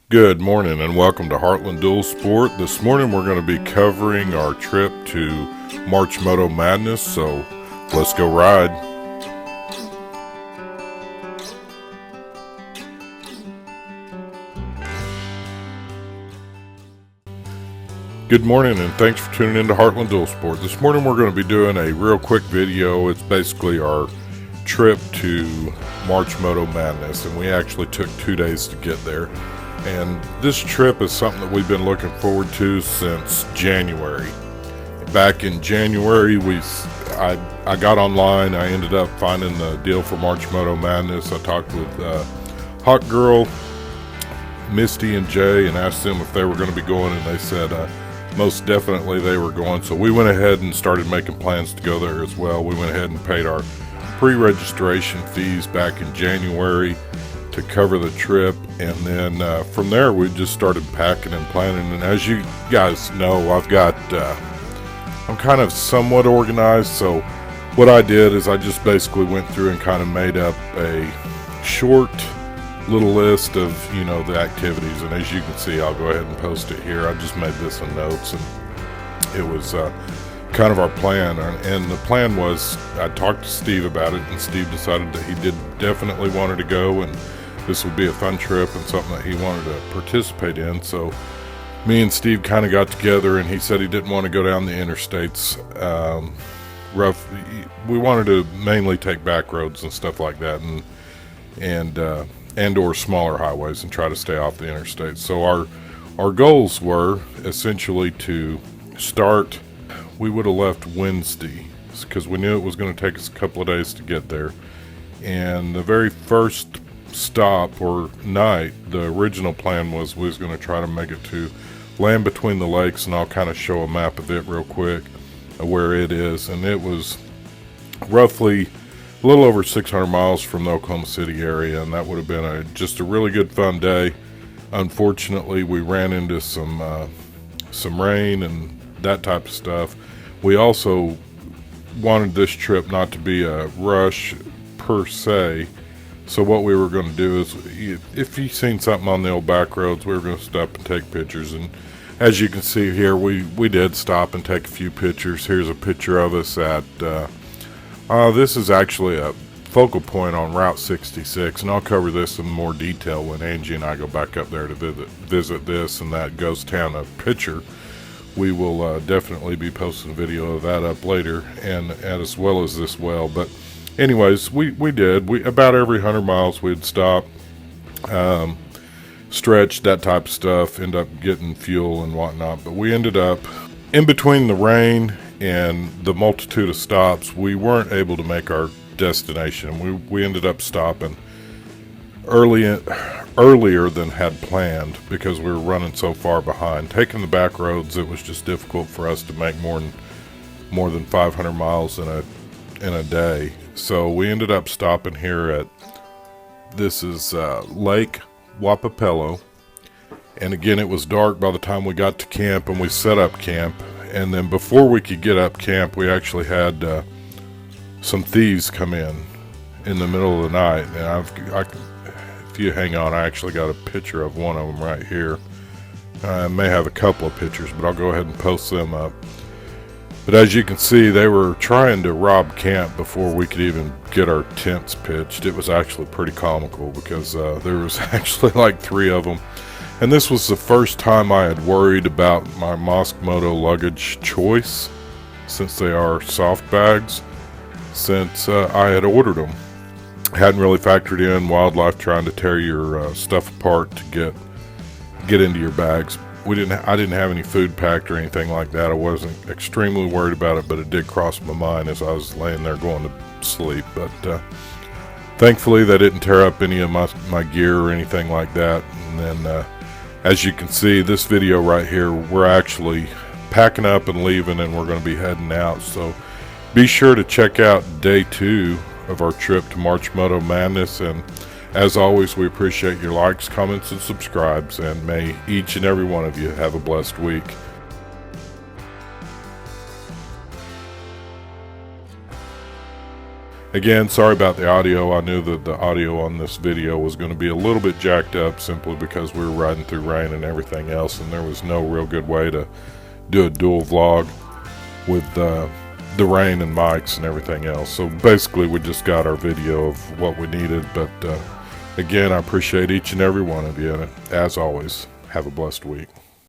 Good morning and welcome to Heartland Dual Sport. This morning we're going to be covering our trip to March Moto Madness, so let's go ride. Good morning and thanks for tuning in to Heartland Dual Sport. This morning we're going to be doing a real quick video. It's basically our trip to March Moto Madness, and we actually took 2 days to get there. And this trip is something that we've been looking forward to since January. Back in January, I got online. I ended up finding the deal for March Moto Madness. I talked with Hawk Girl, Misty, and Jay and asked them if they were going to be going, and they said most definitely they were going. So we went ahead and started making plans to go there as well. We went ahead and paid our pre-registration fees back in January to cover the trip, and then from there we just started packing and planning. And as you guys know, I'm kind of somewhat organized, so what I did is I just basically went through and kind of made up a short little list of the activities, and as you can see, I'll go ahead and post it here. I just made this in notes, and it was kind of our plan. And the plan was, I talked to Steve about it, and Steve decided that he did definitely wanted to go, and this would be a fun trip and something that he wanted to participate in. So me and Steve kind of got together, and he said he didn't want to go down the interstates. We wanted to mainly take back roads and stuff like that, and or smaller highways, and try to stay off the interstates. So our goals were essentially to start. We would have left Wednesday because we knew it was going to take us a couple of days to get there. And the very first stop or night, the original plan was we was going to try to make it to Land Between the Lakes, and I'll kind of show a map of it real quick where it is. And it was roughly a little over 600 miles from the Oklahoma City area, and that would have been just a really good fun day. Unfortunately, we ran into some rain and that type of stuff. We also wanted this trip not to be a rush per se. So what we were going to do is, if you've seen something on the old back roads, we were going to stop and take pictures. And as you can see here, we did stop and take a few pictures. Here's a picture of us at, this is actually a focal point on Route 66. And I'll cover this in more detail when Angie and I go back up there to visit this and that ghost town of picture. We will definitely be posting a video of that up later, and as well as this well. But anyways, we about every 100 miles we'd stop, stretch, that type of stuff, end up getting fuel and whatnot. But we ended up, in between the rain and the multitude of stops, we weren't able to make our destination. We ended up stopping earlier than had planned because we were running so far behind. Taking the back roads, it was just difficult for us to make more than 500 miles in a day. So we ended up stopping here at, this is Lake Wapapello, and again, it was dark by the time we got to camp, and we set up camp. And then before we could get up camp, we actually had some thieves come in the middle of the night. And if you hang on, I actually got a picture of one of them right here. I may have a couple of pictures, but I'll go ahead and post them up. But as you can see, they were trying to rob camp before we could even get our tents pitched. It was actually pretty comical because there was actually like 3 of them. And this was the first time I had worried about my Moto luggage choice, since they are soft bags, since I had ordered them. Hadn't really factored in wildlife trying to tear your stuff apart to get into your bags. I didn't have any food packed or anything like that. I wasn't extremely worried about it, but it did cross my mind as I was laying there going to sleep. But thankfully, they didn't tear up any of my gear or anything like that. And then, as you can see, this video right here, we're actually packing up and leaving, and we're going to be heading out. So be sure to check out day 2 of our trip to March Moto Madness. And as always, we appreciate your likes, comments, and subscribes, and may each and every one of you have a blessed week. Again, sorry about the audio. I knew that the audio on this video was going to be a little bit jacked up simply because we were riding through rain and everything else, and there was no real good way to do a dual vlog with the rain and mics and everything else. So basically we just got our video of what we needed. But again, I appreciate each and every one of you, and as always, have a blessed week.